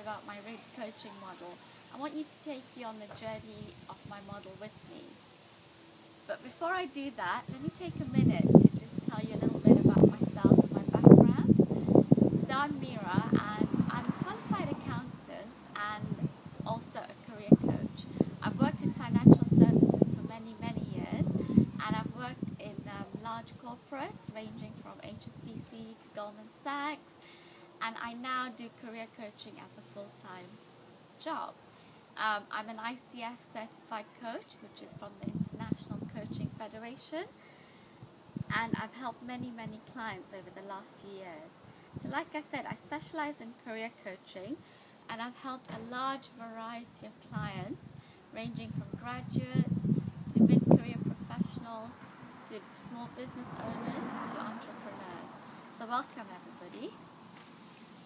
you about my RID coaching model. I want you to take you on the journey of my model with me. But before I do that, let me take a minute to just tell you a little bit about myself and my background. So I'm Mira, and I'm a qualified accountant and also a career coach. I've worked in financial services for many years, and I've worked in large corporates ranging from HSBC to Goldman Sachs, and I now do career coaching as a full-time job. I'm an ICF certified coach, which is from the International Coaching Federation, and I've helped many clients over the last few years. So like I said, I specialize in career coaching, and I've helped a large variety of clients ranging from graduates to mid-career professionals to small business owners to entrepreneurs. So welcome everybody.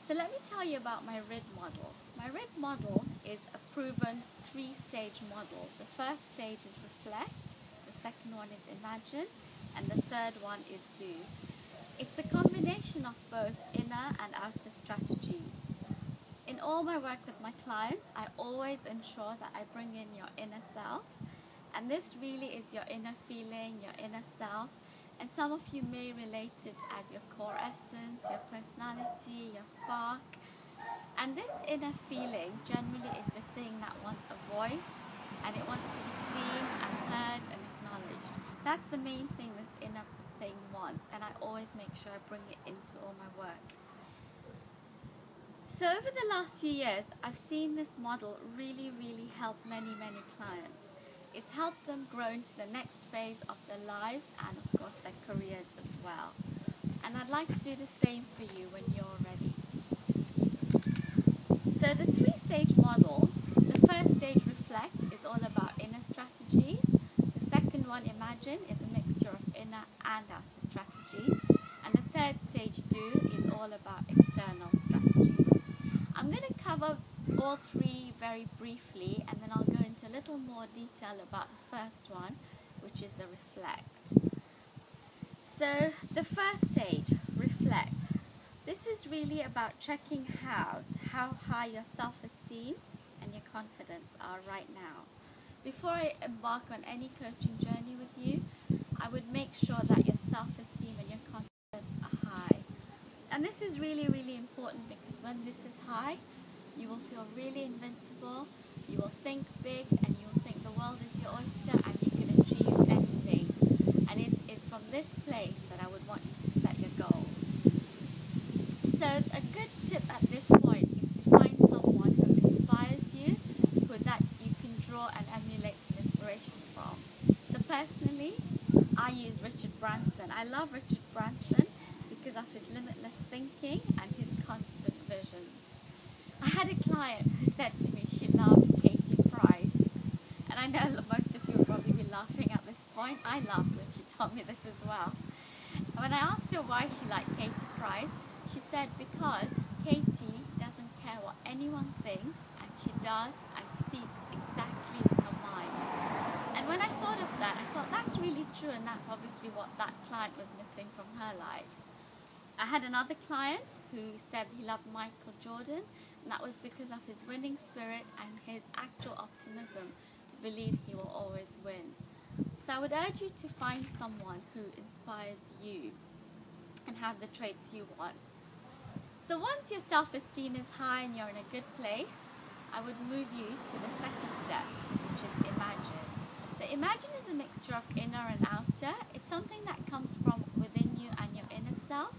So let me tell you about my RID model. My RID model is a proven 3-stage model. The first stage is reflect, the second one is imagine, and the third one is do. It's a combination of both inner and outer strategies. In all my work with my clients, I always ensure that I bring in your inner self, and this really is your inner feeling, your inner self, and some of you may relate it as your core essence, your personality, your spark. And this inner feeling generally is the thing that wants a voice, and it wants to be seen and heard and acknowledged. That's the main thing this inner thing wants, and I always make sure I bring it into all my work. So over the last few years, I've seen this model really help many clients. It's helped them grow into the next phase of their lives and of course their careers as well. And I'd like to do the same for you when you're ready. So the 3-stage model, the first stage reflect is all about inner strategies. The second one, imagine, is a mixture of inner and outer strategies. And the third stage, do, is all about external strategies. I'm going to cover all three very briefly, and then I'll go into a little more detail about the first one, which is the reflect. So the first stage, reflect. This is really about checking how high your self-esteem and your confidence are right now. Before I embark on any coaching journey with you, I would make sure that your self-esteem and your confidence are high. And this is really important, because when this is high, you will feel really invincible, you will think big, and you will think the world is your oyster and you can achieve anything. And it is from this place that I would want you to set your goals. So a good tip at this point is to find someone who inspires you, that you can draw and emulate some inspiration from. So personally, I use Richard Branson. I love Richard Branson because of his limitless thinking and his constant visions. I had a client who said to me she loved Katie Price, and I know most of you will probably be laughing at this point. I laughed when she told me this as well. And when I asked her why she liked Katie Price, she said because Katie doesn't care what anyone thinks, and she does and speaks exactly with her mind. And when I thought of that, I thought that's really true, and that's obviously what that client was missing from her life. I had another client who said he loved Michael Jordan, and that was because of his winning spirit and his actual optimism to believe he will always win. So I would urge you to find someone who inspires you and have the traits you want. So once your self-esteem is high and you're in a good place, I would move you to the second step, which is imagine. The imagine is a mixture of inner and outer. It's something that comes from within you and your inner self,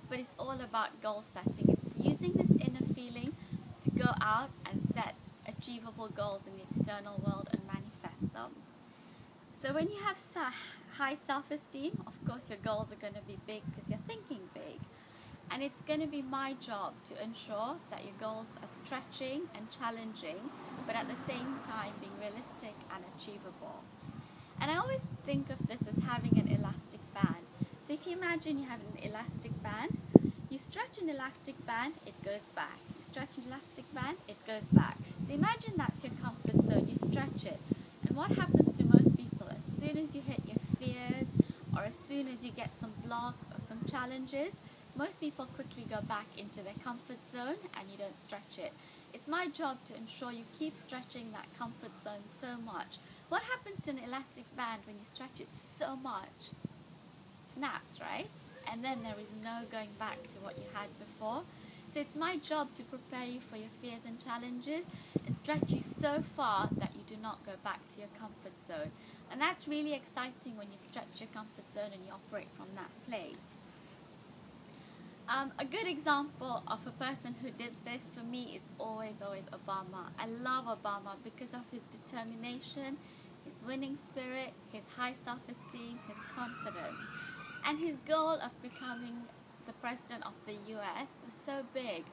but it's all about goal setting. It's using this inner feeling to go out and set achievable goals in the external world and manifest them. So when you have high self-esteem, of course your goals are going to be big because you're thinking big. And it's going to be my job to ensure that your goals are stretching and challenging, but at the same time being realistic and achievable. And I always think of this as having an elastic band. So if you imagine you have an elastic band, you stretch an elastic band, it goes back. You stretch an elastic band, it goes back. So imagine that's your comfort zone, you stretch it. And what happens to most people, as soon as you hit your fears, or as soon as you get some blocks or some challenges, most people quickly go back into their comfort zone and you don't stretch it. It's my job to ensure you keep stretching that comfort zone so much. What happens to an elastic band when you stretch it so much? Snaps, right? And then there is no going back to what you had before. So it's my job to prepare you for your fears and challenges and stretch you so far that you do not go back to your comfort zone. And that's really exciting when you've stretched your comfort zone and you operate from that place. A good example of a person who did this for me is always Obama. I love Obama because of his determination, his winning spirit, his high self-esteem, his confidence. And his goal of becoming the president of the US was so big.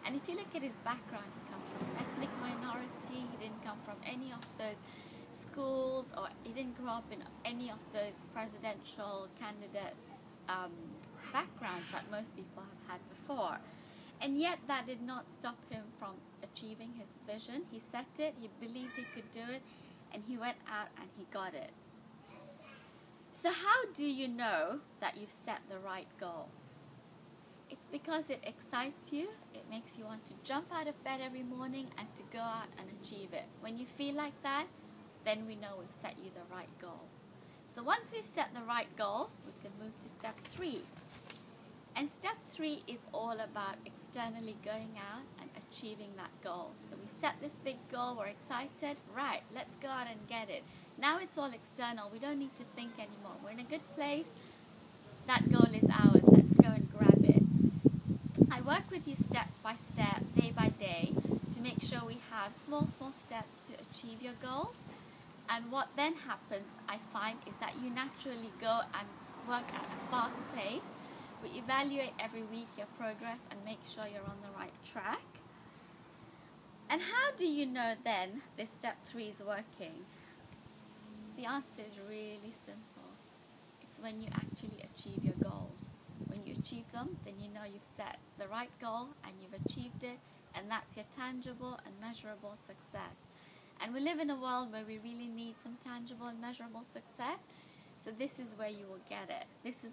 And if you look at his background, he comes from an ethnic minority, he didn't come from any of those schools, or he didn't grow up in any of those presidential candidate backgrounds that most people have had before. And yet that did not stop him from achieving his vision. He set it, he believed he could do it, and he went out and he got it. So how do you know that you've set the right goal? It's because it excites you, it makes you want to jump out of bed every morning and to go out and achieve it. When you feel like that, then we know we've set you the right goal. So once we've set the right goal, we can move to step 3. And step 3 is all about externally going out and achieving that goal. So we've set this big goal, we're excited, right, let's go out and get it. Now it's all external, we don't need to think anymore. We're in a good place, that goal is ours, let's go and grab it. I work with you step by step, day by day, to make sure we have small steps to achieve your goals. And what then happens, I find, is that you naturally go and work at a fast pace. We evaluate every week your progress and make sure you're on the right track. And how do you know then this step 3 is working? The answer is really simple. It's when you actually achieve your goals. When you achieve them, then you know you've set the right goal and you've achieved it, and that's your tangible and measurable success. And we live in a world where we really need some tangible and measurable success, so this is where you will get it. This is